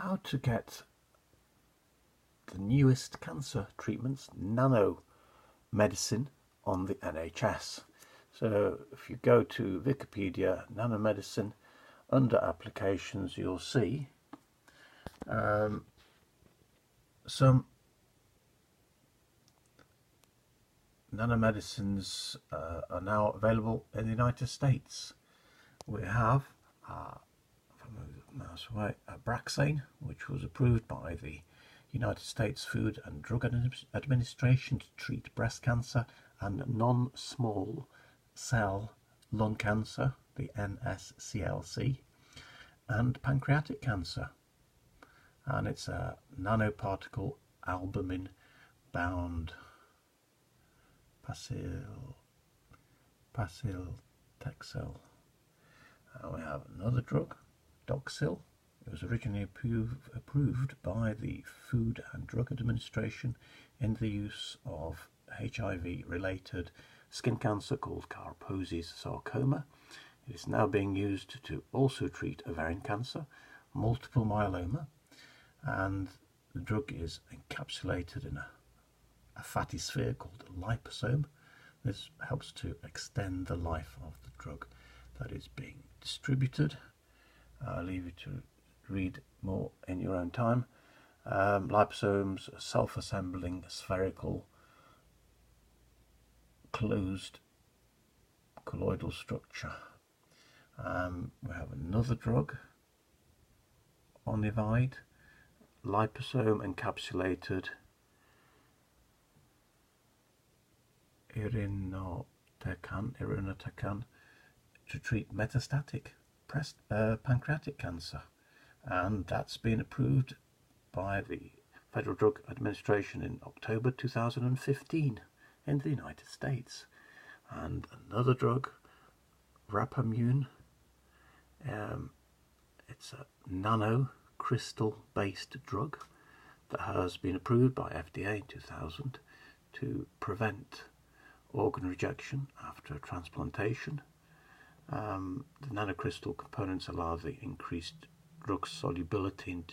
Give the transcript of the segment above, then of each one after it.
how to get the newest cancer treatments, nanomedicine, on the NHS. So if you go to Wikipedia, nanomedicine, under applications, you'll see some nanomedicines are now available in the United States. We have, if I move the mouse away, Abraxane, which was approved by the United States Food and Drug Administration to treat breast cancer and non-small cell lung cancer, the NSCLC, and pancreatic cancer. And it's a nanoparticle albumin bound paclitaxel. We have another drug, Doxil. It was originally approved by the Food and Drug Administration in the use of HIV-related skin cancer called Kaposi's sarcoma. It is now being used to also treat ovarian cancer, multiple myeloma, and the drug is encapsulated in a fatty sphere called a liposome. This helps to extend the life of the drug that is being distributed. I'll leave you to read more in your own time. Liposomes are self-assembling spherical closed colloidal structure. We have another drug, Onivide, liposome encapsulated irinotecan to treat metastatic pancreatic cancer, and that's been approved by the Federal Drug Administration in October 2015 in the United States. And another drug, Rapamune, it's a nano crystal based drug that has been approved by FDA in 2000 to prevent organ rejection after transplantation. The nanocrystal components allow the increased drug solubility and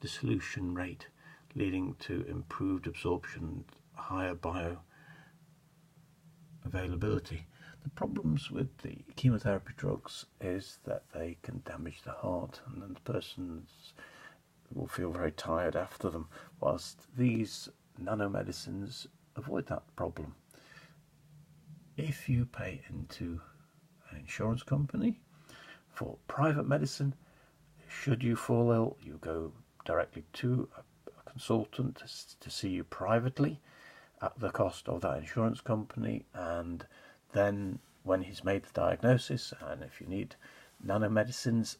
dissolution rate, leading to improved absorption and higher bioavailability. The problems with the chemotherapy drugs is that they can damage the heart, and then the person will feel very tired after them, whilst these nanomedicines avoid that problem. If you pay into an insurance company for private medicine, should you fall ill, you go directly to a consultant to see you privately at the cost of that insurance company, and then when he's made the diagnosis, and if you need nanomedicines,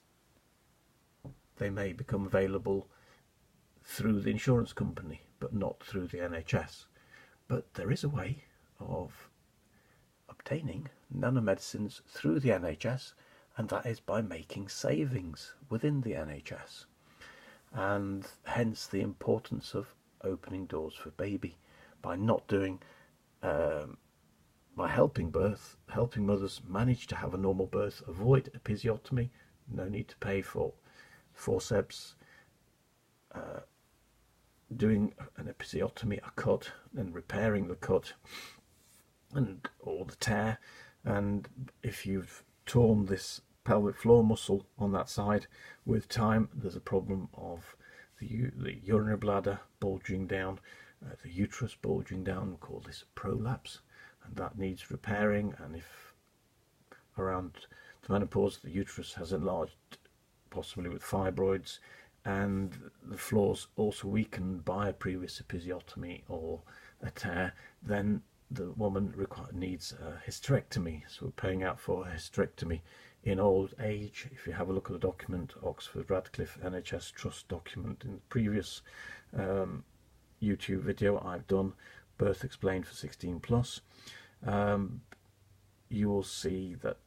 they may become available through the insurance company but not through the NHS. But there is a way of obtaining nanomedicines through the NHS, and that is by making savings within the NHS, and hence the importance of opening doors for baby by not doing by helping mothers manage to have a normal birth, avoid episiotomy, no need to pay for forceps, doing an episiotomy, a cut, then repairing the cut or the tear. And if you've torn this pelvic floor muscle on that side, with time there's a problem of the urinary bladder bulging down, the uterus bulging down. We call this prolapse, and that needs repairing. And if around the menopause the uterus has enlarged, possibly with fibroids, and the floor's also weakened by a previous episiotomy or a tear, then the woman needs a hysterectomy. So we're paying out for a hysterectomy in old age. If you have a look at the document, Oxford Radcliffe NHS Trust document, in the previous YouTube video I've done, Birth Explained for 16 plus, you will see that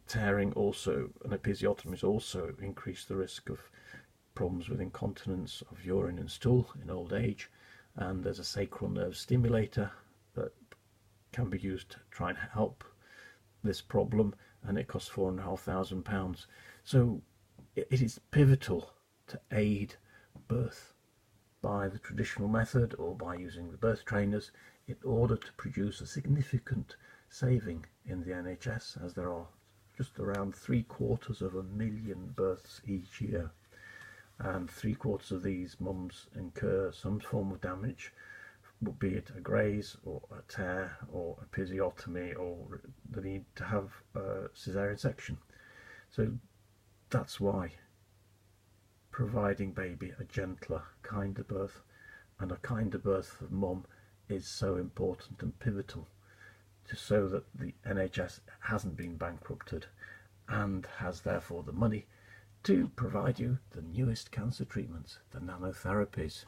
tearing also, an episiotomy, also increase the risk of problems with incontinence of urine and stool in old age. And there's a sacral nerve stimulator that can be used to try and help this problem, and it costs £4,500. So it is pivotal to aid birth by the traditional method or by using the birth trainers in order to produce a significant saving in the NHS, as there are just around 750,000 births each year, and 3/4 of these mums incur some form of damage, be it a graze or a tear or a episiotomy or the need to have a caesarean section. So that's why providing baby a gentler, kinder birth and a kinder birth for mum is so important and pivotal, so that the NHS hasn't been bankrupted and has therefore the money to provide you the newest cancer treatments, the nanotherapies,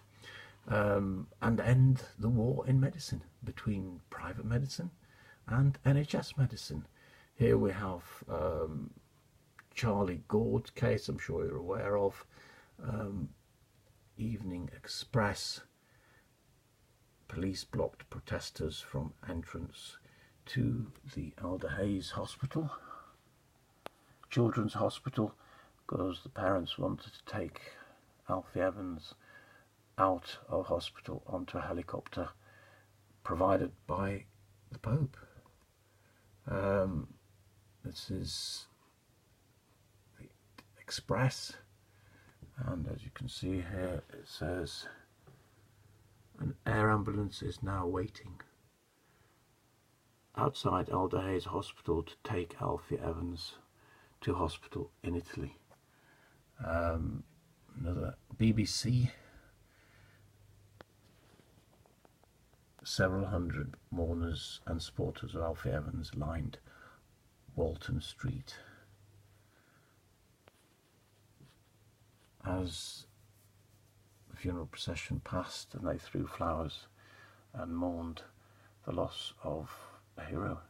and end the war in medicine between private medicine and NHS medicine. Here we have Charlie Gord's case, I'm sure you're aware of. Evening Express, police blocked protesters from entrance to the Alder Hayes Hospital, Children's Hospital, because the parents wanted to take Alfie Evans out of hospital onto a helicopter provided by the Pope. This is the Express, and as you can see here, it says an air ambulance is now waiting outside Alder Hayes Hospital to take Alfie Evans to hospital in Italy. Another BBC, several hundred mourners and supporters of Alfie Evans lined Walton Street as the funeral procession passed, and they threw flowers and mourned the loss of a hero.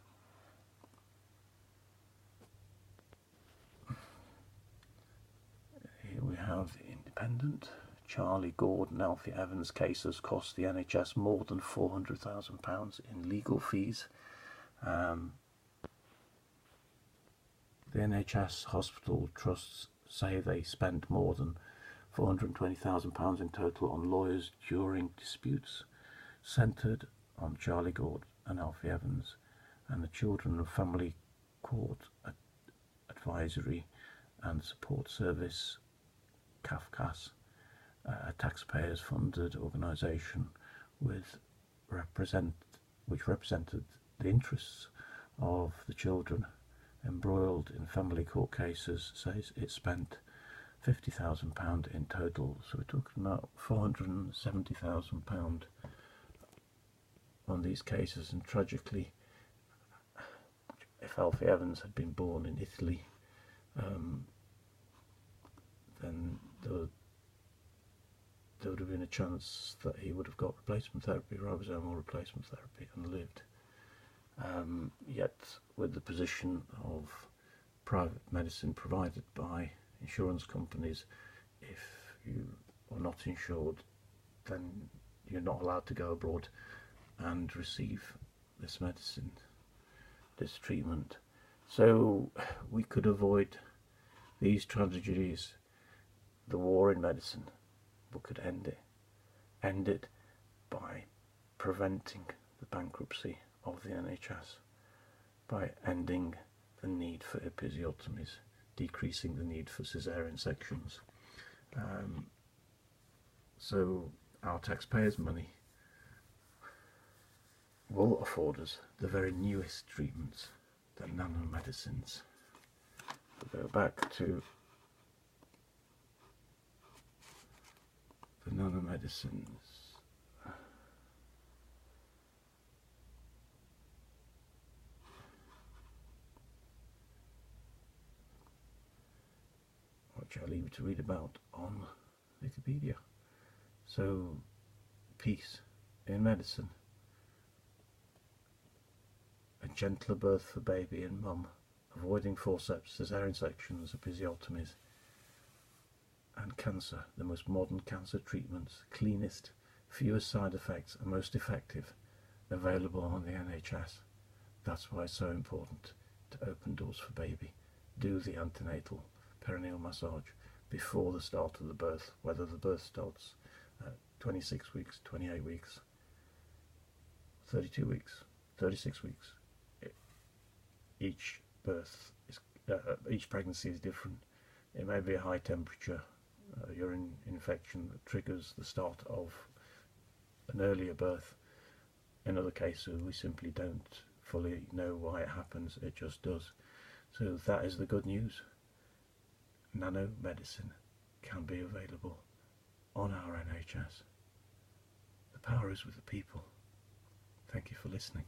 Here we have the Independent. Charlie Gord and Alfie Evans cases cost the NHS more than £400,000 in legal fees. The NHS hospital trusts say they spent more than £420,000 in total on lawyers during disputes centred on Charlie Gord and Alfie Evans, and the Children and Family Court Advisory and Support Service, CAFCAS, a taxpayers-funded organisation which represented the interests of the children embroiled in family court cases, says it spent £50,000 in total. So we're talking about £470,000 on these cases. And tragically, if Alfie Evans had been born in Italy, then there would have been a chance that he would have got replacement therapy, ribosomal replacement therapy, and lived. Yet with the position of private medicine provided by insurance companies, if you are not insured, then you're not allowed to go abroad and receive this medicine, this treatment. So we could avoid these tragedies, the war in medicine. We could end it by preventing the bankruptcy of the NHS, by ending the need for episiotomies, decreasing the need for caesarean sections. So our taxpayers' money will afford us the very newest treatments, the nanomedicines. We'll go back to the nanomedicines. Which I'll leave you to read about on Wikipedia. So, peace in medicine. A gentler birth for baby and mum, avoiding forceps, caesarean sections, episiotomies, and cancer, the most modern cancer treatments, cleanest, fewest side effects, and most effective, available on the NHS. That's why it's so important to open doors for baby, do the antenatal perineal massage, before the start of the birth, whether the birth starts at 26 weeks, 28 weeks, 32 weeks, 36 weeks. Each birth is, each pregnancy is different. It may be a high temperature urine infection that triggers the start of an earlier birth. In other cases, we simply don't fully know why it happens, it just does. So that is the good news. Nanomedicine can be available on our NHS. The power is with the people. Thank you for listening.